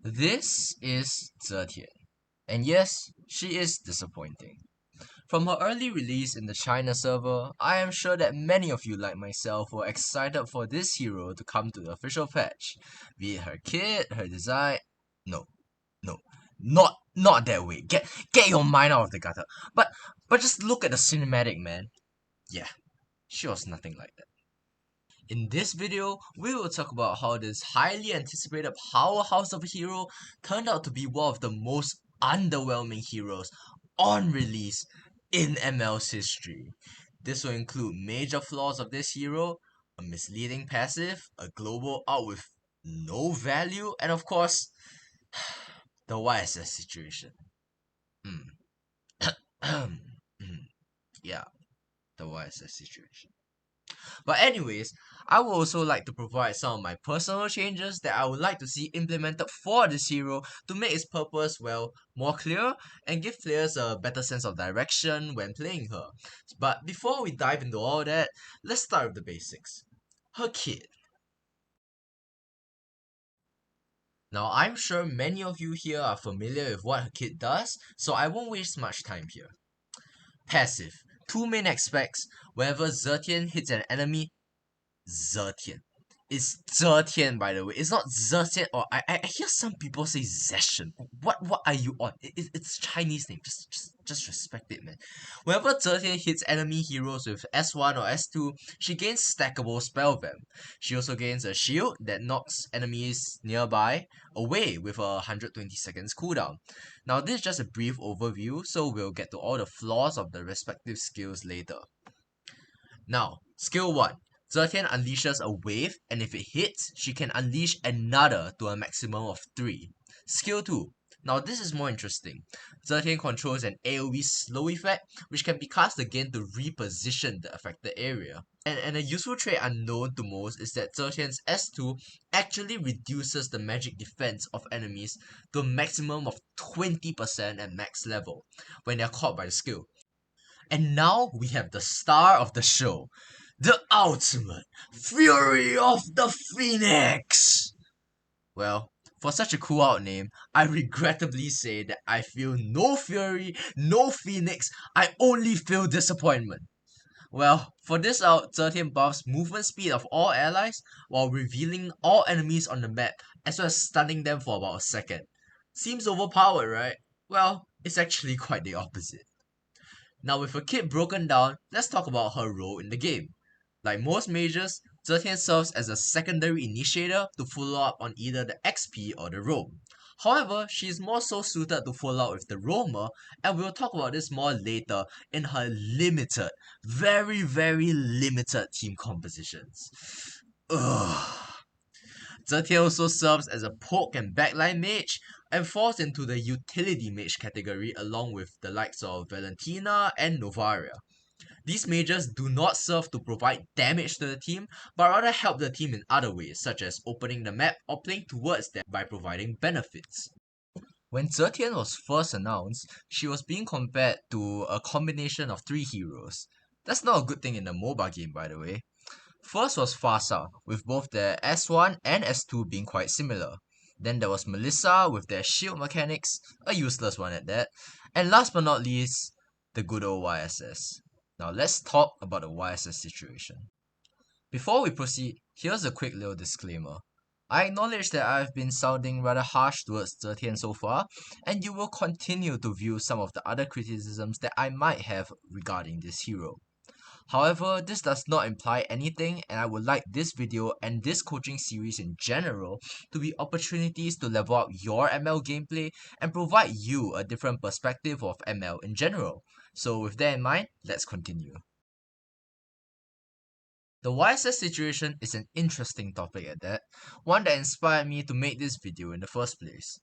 This is Zetian, and yes, she is disappointing. From her early release in the China server, I am sure that many of you like myself were excited for this hero to come to the official patch. Be it her kit, her design... No, no, not that way. Get your mind out of the gutter. But just look at the cinematic, man. Yeah, she was nothing like that. In this video, we will talk about how this highly anticipated powerhouse of a hero turned out to be one of the most underwhelming heroes on release in ML's history. This will include major flaws of this hero, a misleading passive, a global ult with no value, and of course, the YSS situation. Yeah, the YSS situation. But anyways, I would also like to provide some of my personal changes that I would like to see implemented for this hero to make its purpose, well, more clear and give players a better sense of direction when playing her. But before we dive into all that, let's start with the basics. Her kit. Now I'm sure many of you here are familiar with what her kit does, so I won't waste much time here. Passive. Two main aspects. Whenever Zetian hits an enemy, Zetian. It's Zetian, by the way. It's not Zetian, or I hear some people say Zetian. What are you on? It's Chinese name. Just respect it, man. Whenever Zetian hits enemy heroes with S1 or S2, she gains stackable spell vamp. She also gains a shield that knocks enemies nearby away with a 120 seconds cooldown. Now this is just a brief overview, so we'll get to all the flaws of the respective skills later. Now, skill 1. Zetian unleashes a wave, and if it hits, she can unleash another to a maximum of 3. Skill 2. Now this is more interesting. Zetian controls an AoE slow effect, which can be cast again to reposition the affected area. And a useful trait unknown to most is that Zetian's S2 actually reduces the magic defense of enemies to a maximum of 20% at max level when they are caught by the skill. And now we have the star of the show, the ultimate Fury of the Phoenix! Well, for such a cool out name, I regrettably say that I feel no fury, no phoenix, I only feel disappointment. Well, for this out, Zetian buffs movement speed of all allies while revealing all enemies on the map as well as stunning them for about a second. Seems overpowered, right? Well, it's actually quite the opposite. Now with her kit broken down, let's talk about her role in the game. Like most mages, Zetian serves as a secondary initiator to follow up on either the XP or the roam. However, she is more so suited to follow up with the roamer, and we'll talk about this more later in her limited, very limited team compositions. Ugh. Zetian also serves as a poke and backline mage, and falls into the utility mage category along with the likes of Valentina and Novaria. These mages do not serve to provide damage to the team, but rather help the team in other ways, such as opening the map or playing towards them by providing benefits. When Zetian was first announced, she was being compared to a combination of 3 heroes. That's not a good thing in a MOBA game, by the way. First was Farsa, with both their S1 and S2 being quite similar. Then there was Melissa with their shield mechanics, a useless one at that. And last but not least, the good old YSS. Now let's talk about the YSS situation. Before we proceed, here's a quick little disclaimer. I acknowledge that I've been sounding rather harsh towards Zetian so far, and you will continue to view some of the other criticisms that I might have regarding this hero. However, this does not imply anything, and I would like this video and this coaching series in general to be opportunities to level up your ML gameplay and provide you a different perspective of ML in general. So with that in mind, let's continue. The YSS situation is an interesting topic at that, one that inspired me to make this video in the first place.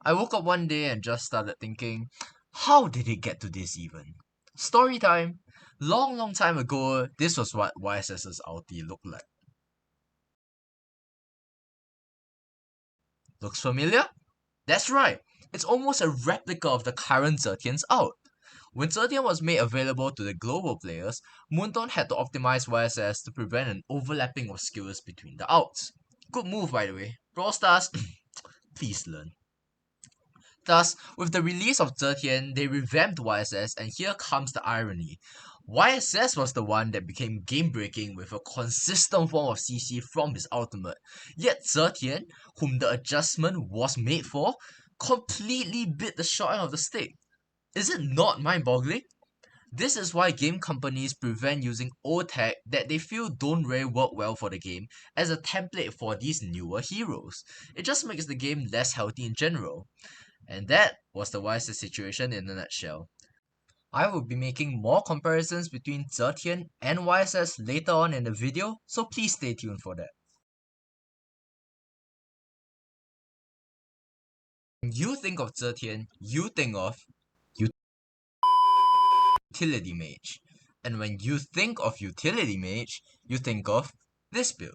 I woke up one day and just started thinking, how did it get to this even? Story time! Long time ago, this was what YSS's ulti looked like. Looks familiar? That's right, it's almost a replica of the current Zetian's ult. When Zetian was made available to the global players, Moonton had to optimize YSS to prevent an overlapping of skills between the ults. Good move by the way. Brawl Stars, Please learn. Thus, with the release of Zetian, they revamped YSS, and here comes the irony. YSS was the one that became game-breaking with a consistent form of CC from his ultimate, yet Zetian, whom the adjustment was made for, completely bit the short end of the stick. Is it not mind-boggling? This is why game companies prevent using old tech that they feel don't really work well for the game as a template for these newer heroes. It just makes the game less healthy in general. And that was the YSS situation in a nutshell. I will be making more comparisons between Zetian and YSS later on in the video, so please stay tuned for that. When you think of Zetian, you think of Utility Mage. And when you think of Utility Mage, you think of this build.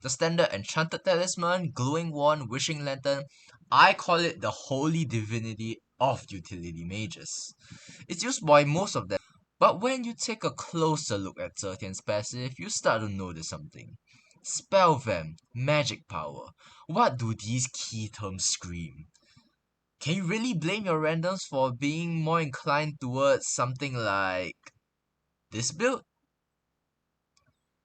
The standard Enchanted Talisman, Glowing Wand, Wishing Lantern. I call it the holy divinity of utility mages. It's used by most of them, but when you take a closer look at Zetian's passive, you start to notice something. Spell Vamp, magic power. What do these key terms scream? Can you really blame your randoms for being more inclined towards something like this build?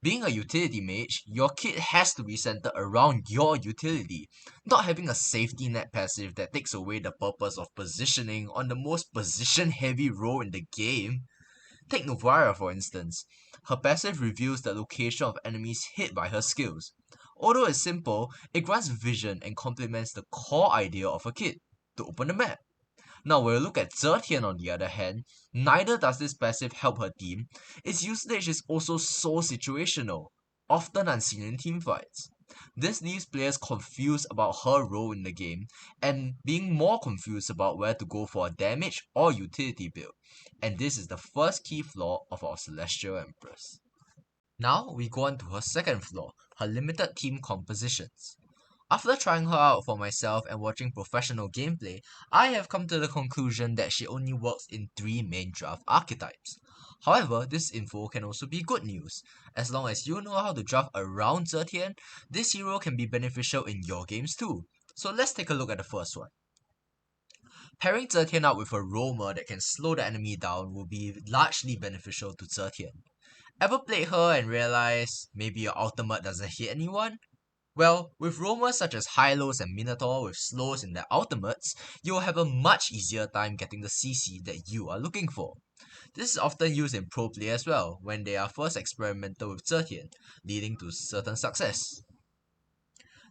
Being a utility mage, your kit has to be centered around your utility, not having a safety net passive that takes away the purpose of positioning on the most position heavy role in the game. Take Novara for instance. Her passive reveals the location of enemies hit by her skills. Although it's simple, it grants vision and complements the core idea of a kit, to open the map. Now when we look at Zetian on the other hand, neither does this passive help her team. Its usage is also so situational, often unseen in teamfights. This leaves players confused about her role in the game, and being more confused about where to go for a damage or utility build. And this is the first key flaw of our Celestial Empress. Now we go on to her second flaw, her limited team compositions. After trying her out for myself and watching professional gameplay, I have come to the conclusion that she only works in 3 main draft archetypes. However, this info can also be good news. As long as you know how to draft around Zetian, this hero can be beneficial in your games too. So let's take a look at the first one. Pairing Zetian up with a roamer that can slow the enemy down will be largely beneficial to Zetian. Ever played her and realized maybe your ultimate doesn't hit anyone? Well, with roamers such as Hylos and Minotaur with slows in their ultimates, you'll have a much easier time getting the CC that you are looking for. This is often used in pro play as well, when they are first experimental with Zetian, leading to certain success.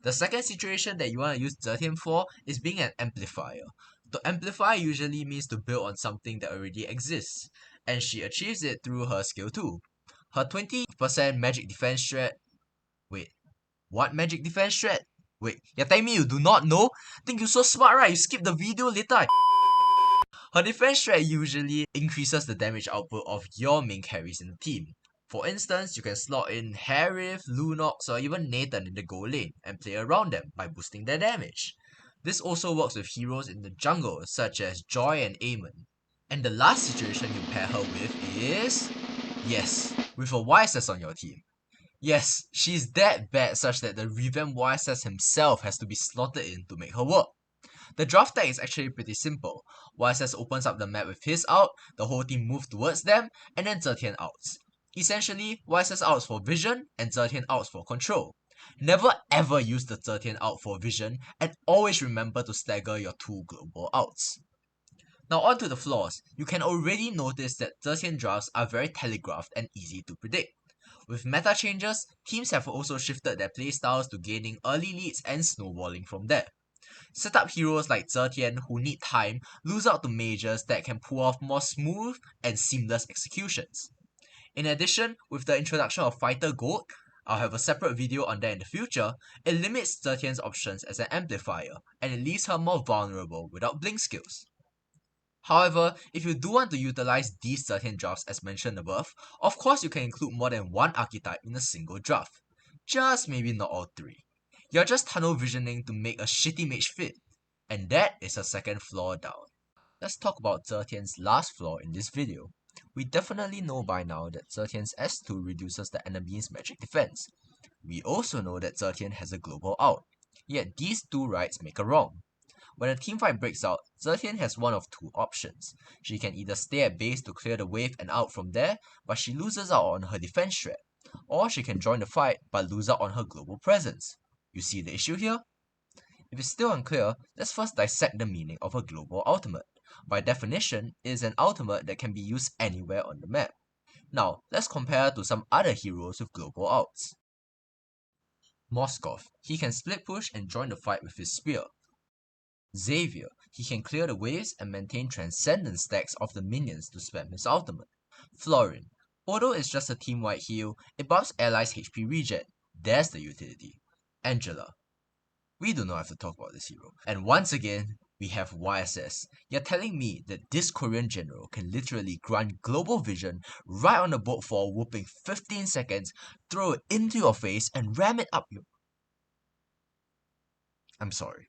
The second situation that you want to use Zetian for is being an amplifier. To amplify usually means to build on something that already exists, and she achieves it through her skill 2. Her 20% magic defense strat. Wait, what magic defense strat? Wait, you're telling me you do not know? Think you're so smart, right? You skip the video later. Her defense strat usually increases the damage output of your main carries in the team. For instance, you can slot in Harith, Lunox, or even Nathan in the goal lane and play around them by boosting their damage. This also works with heroes in the jungle such as Joy and Aemon. And the last situation you pair her with is... yes, with a YSS on your team. Yes, she's that bad such that the revamped YSS himself has to be slotted in to make her work. The draft tag is actually pretty simple. YSS opens up the map with his ult, the whole team moves towards them, and then Zetian outs. Essentially, YSS outs for vision, and Zetian outs for control. Never ever use the Zetian out for vision, and always remember to stagger your 2 global outs. Now on to the flaws. You can already notice that Zetian drafts are very telegraphed and easy to predict. With meta changes, teams have also shifted their playstyles to gaining early leads and snowballing from there. Setup heroes like Zetian who need time lose out to mages that can pull off more smooth and seamless executions. In addition, with the introduction of Fighter Gold, I'll have a separate video on that in the future, it limits Zetian's options as an amplifier, and it leaves her more vulnerable without blink skills. However, if you do want to utilize these certain drafts as mentioned above, of course you can include more than one archetype in a single draft. Just maybe not all 3. You're just tunnel visioning to make a shitty mage fit, and that is a second flaw down. Let's talk about Zetian's last flaw in this video. We definitely know by now that Zetian's S2 reduces the enemy's magic defense. We also know that Zetian has a global out. Yet these two rights make a wrong. When a teamfight breaks out, Zetian has one of two options. She can either stay at base to clear the wave and out from there, but she loses out on her defense strat, or she can join the fight but lose out on her global presence. You see the issue here? If it's still unclear, let's first dissect the meaning of a global ultimate. By definition, it is an ultimate that can be used anywhere on the map. Now, let's compare to some other heroes with global ults. Moskov, he can split push and join the fight with his spear. Xavier, he can clear the waves and maintain transcendent stacks of the minions to spam his ultimate. Florin, although it's just a team-wide heal, it buffs allies' HP regen. There's the utility. Angela, we do not have to talk about this hero. And once again, we have YSS. You're telling me that this Korean general can literally grant global vision right on the boat for a whooping 15 seconds, throw it into your face, and ram it up your... I'm sorry.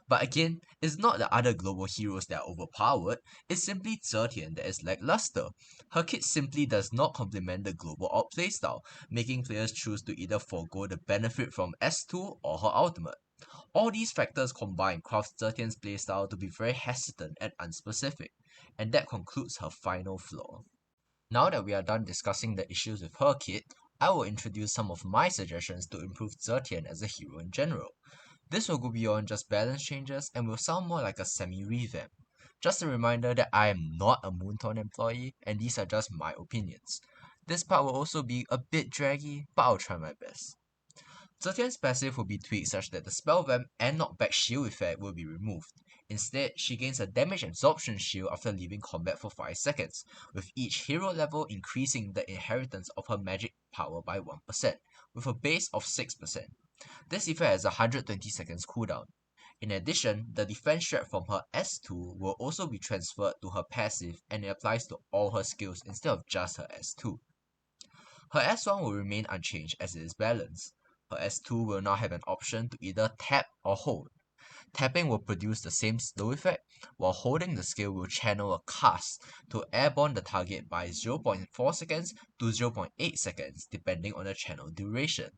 But again, it's not the other global heroes that are overpowered, it's simply Zetian that is lackluster. Her kit simply does not complement the global ult playstyle, making players choose to either forego the benefit from S2 or her ultimate. All these factors combine craft Zetian's playstyle to be very hesitant and unspecific, and that concludes her final flaw. Now that we are done discussing the issues with her kit, I will introduce some of my suggestions to improve Zetian as a hero in general. This will go beyond just balance changes and will sound more like a semi-revamp. Just a reminder that I am not a Moonton employee and these are just my opinions. This part will also be a bit draggy, but I'll try my best. Zetian's passive will be tweaked such that the spell vamp and knockback shield effect will be removed. Instead, she gains a damage absorption shield after leaving combat for 5 seconds, with each hero level increasing the inheritance of her magic power by 1%, with a base of 6%. This effect has a 120 seconds cooldown. In addition, the defense strat from her S2 will also be transferred to her passive and it applies to all her skills instead of just her S2. Her S1 will remain unchanged as it is balanced. Her S2 will now have an option to either tap or hold. Tapping will produce the same slow effect, while holding the skill will channel a cast to airborne the target by 0.4 seconds to 0.8 seconds depending on the channel duration.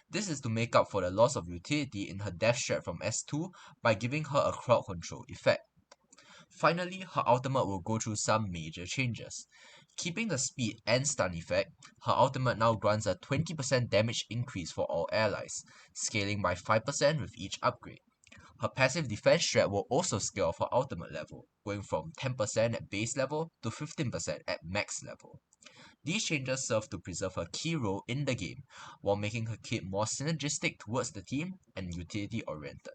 This is to make up for the loss of utility in her death strat from S2 by giving her a crowd control effect. Finally, her ultimate will go through some major changes. Keeping the speed and stun effect, her ultimate now grants a 20% damage increase for all allies, scaling by 5% with each upgrade. Her passive defense strat will also scale off her ultimate level, going from 10% at base level to 15% at max level. These changes serve to preserve her key role in the game, while making her kit more synergistic towards the team and utility oriented.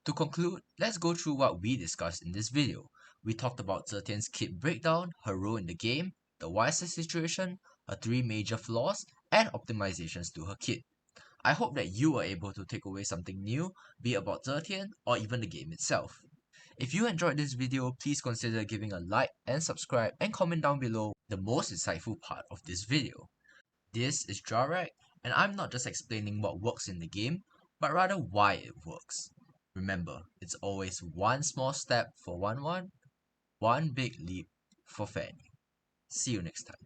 To conclude, let's go through what we discussed in this video. We talked about Zetian's kit breakdown, her role in the game, the YSS situation, her 3 major flaws, and optimizations to her kit. I hope that you were able to take away something new, be it about Zetian or even the game itself. If you enjoyed this video, please consider giving a like and subscribe and comment down below the most insightful part of this video. This is Jarek, and I'm not just explaining what works in the game, but rather why it works. Remember, it's always one small step for one, one big leap for Fanny. See you next time.